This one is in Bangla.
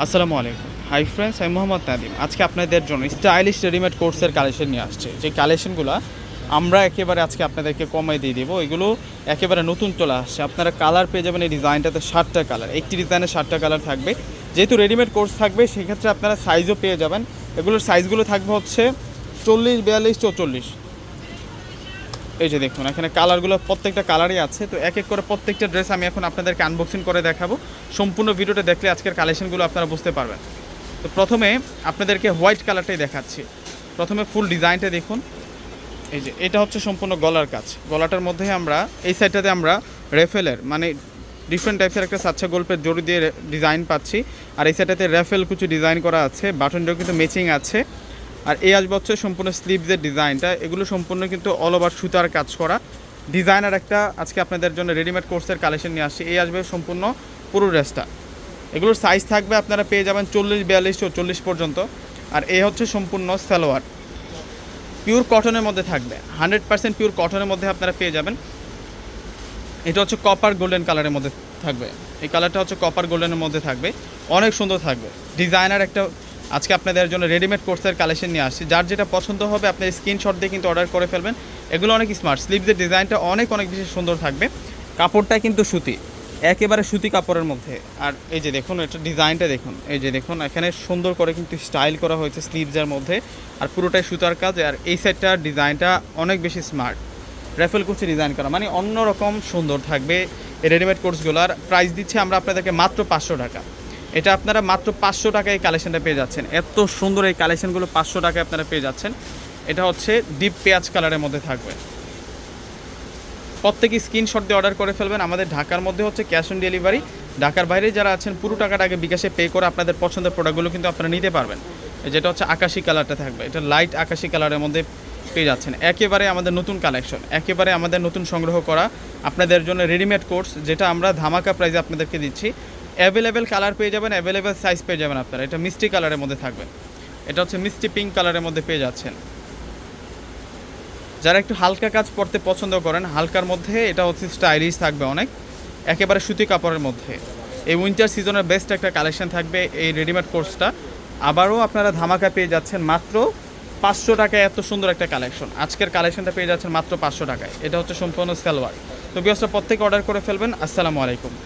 আসসালামু আলাইকুম। হাই ফ্রেন্ডস, আমি মোহাম্মদ নাদিম। আজকে আপনাদের জন্য স্টাইলিশ রেডিমেড কোর্সের কালেকশন নিয়ে আসছে। যে কালেকশনগুলো আমরা একেবারে আজকে আপনাদেরকে কমাই দিয়ে দেবো। এগুলো একেবারে নতুন চলে আসছে। আপনারা কালার পেয়ে যাবেন। এই ডিজাইনটাতে 7টা কালার, একটি ডিজাইনে 7টা কালার থাকবে। যেহেতু রেডিমেড কোর্স থাকবে, সেক্ষেত্রে আপনারা সাইজও পেয়ে যাবেন। এগুলোর সাইজগুলো থাকবে হচ্ছে 40, 42, 44। এই যে দেখুন, এখানে কালারগুলো প্রত্যেকটা কালারই আছে। তো এক এক করে প্রত্যেকটা ড্রেস আমি এখন আপনাদেরকে আনবক্সিং করে দেখাবো। সম্পূর্ণ ভিডিওটা দেখলে আজকের কালেকশনগুলো আপনারা বুঝতে পারবেন। তো প্রথমে আপনাদেরকে হোয়াইট কালারটাই দেখাচ্ছি। প্রথমে ফুল ডিজাইনটা দেখুন। এই যে এটা হচ্ছে সম্পূর্ণ গলার কাজ। গলাটার মধ্যে আমরা এই সাইডটাতে আমরা রেফেলের মানে ডিফারেন্ট টাইপসের একটা সাচ্চা গল্পের জড়ি দিয়ে ডিজাইন পাচ্ছি। আর এই সাইডটাতে রেফেল কিছু ডিজাইন করা আছে, বাটনটাও কিন্তু ম্যাচিং আছে। আর এই আসবে হচ্ছে সম্পূর্ণ স্লিভসের ডিজাইনটা। এগুলো সম্পূর্ণ কিন্তু অল ওভার সুতার কাজ করা ডিজাইনার একটা আজকে আপনাদের জন্য রেডিমেড কোর্সের কালেকশন নিয়ে আসছি। এই আসবে সম্পূর্ণ পুরো ড্রেসটা। এগুলোর সাইজ থাকবে আপনারা পেয়ে যাবেন 40, 42, 44 পর্যন্ত। আর এই হচ্ছে সম্পূর্ণ সালোয়ার, পিওর কটনের মধ্যে থাকবে। 100% পিওর কটনের মধ্যে আপনারা পেয়ে যাবেন। এটা হচ্ছে কপার গোল্ডেন কালারের মধ্যে থাকবে। এই কালারটা হচ্ছে কপার গোল্ডেনের মধ্যে থাকবে, অনেক সুন্দর থাকবে। ডিজাইনার একটা আজকে আপনাদের জন্য রেডিমেড কোর্সের কালেকশন নিয়ে আসছি। যার যেটা পছন্দ হবে আপনি স্ক্রিনশট দিয়ে কিন্তু অর্ডার করে ফেলবেন। এগুলো অনেক স্মার্ট। স্লিভসের ডিজাইনটা অনেক বেশি সুন্দর থাকবে। কাপড়টা কিন্তু সুতি, একেবারে সুতি কাপড়ের মধ্যে। আর এই যে দেখুন, এটা ডিজাইনটা দেখুন। এই যে দেখুন, এখানে সুন্দর করে কিন্তু স্টাইল করা হয়েছে স্লিভসের মধ্যে। আর পুরোটাই সুতার কাজ। আর এই সাইডটার ডিজাইনটা অনেক বেশি স্মার্ট। রেফেল কুচি ডিজাইন করা, মানে অন্যরকম সুন্দর থাকবে এই রেডিমেড কোর্সগুলোর। প্রাইস দিচ্ছি আমরা আপনাদেরকে মাত্র 500 টাকা। এটা আপনারা মাত্র 500 টাকায় এই কালেকশনটা পেয়ে যাচ্ছেন। এত সুন্দর এই কালেকশনগুলো 500 টাকায় আপনারা পেয়ে যাচ্ছেন। এটা হচ্ছে ডিপ পেঁয়াজ কালারের মধ্যে থাকবে। প্রত্যেকে স্ক্রিনশট দিয়ে অর্ডার করে ফেলবেন। আমাদের ঢাকার মধ্যে হচ্ছে ক্যাশ অন ডেলিভারি। ঢাকার বাইরে যারা আছেন পুরো টাকাটা আগে বিকাশে পে করে আপনাদের পছন্দের প্রোডাক্টগুলো কিন্তু আপনারা নিতে পারবেন। যেটা হচ্ছে আকাশি কালারটা থাকবে, এটা লাইট আকাশি কালারের মধ্যে পেয়ে যাচ্ছেন। একেবারে আমাদের নতুন কালেকশন, একেবারে আমাদের নতুন সংগ্রহ করা আপনাদের জন্য রেডিমেড কোর্স, যেটা আমরা ধামাকা প্রাইসে আপনাদেরকে দিচ্ছি। অ্যাভেলেবেল কালার পেয়ে যাবেন, অ্যাভেলেবেল সাইজ পেয়ে যাবেন আপনারা। এটা মিষ্টি কালারের মধ্যে থাকবে। এটা হচ্ছে মিষ্টি পিঙ্ক কালারের মধ্যে পেয়ে যাচ্ছেন। যারা একটু হালকা কাজ পরতে পছন্দ করেন, হালকার মধ্যে এটা হচ্ছে স্টাইলিশ থাকবে অনেক, একেবারে সুতি কাপড়ের মধ্যে। এই উইন্টার সিজনের বেস্ট একটা কালেকশন থাকবে এই রেডিমেড কোর্সটা। আবারও আপনারা ধামাকা পেয়ে যাচ্ছেন মাত্র 500 টাকায়। এত সুন্দর একটা কালেকশন, আজকের কালেকশনটা পেয়ে যাচ্ছেন মাত্র 500 টাকায়। এটা হচ্ছে সম্পূর্ণ সালোয়ার। তো ভিউয়ার্সরা প্রত্যেকে অর্ডার করে ফেলবেন। আসসালামু আলাইকুম।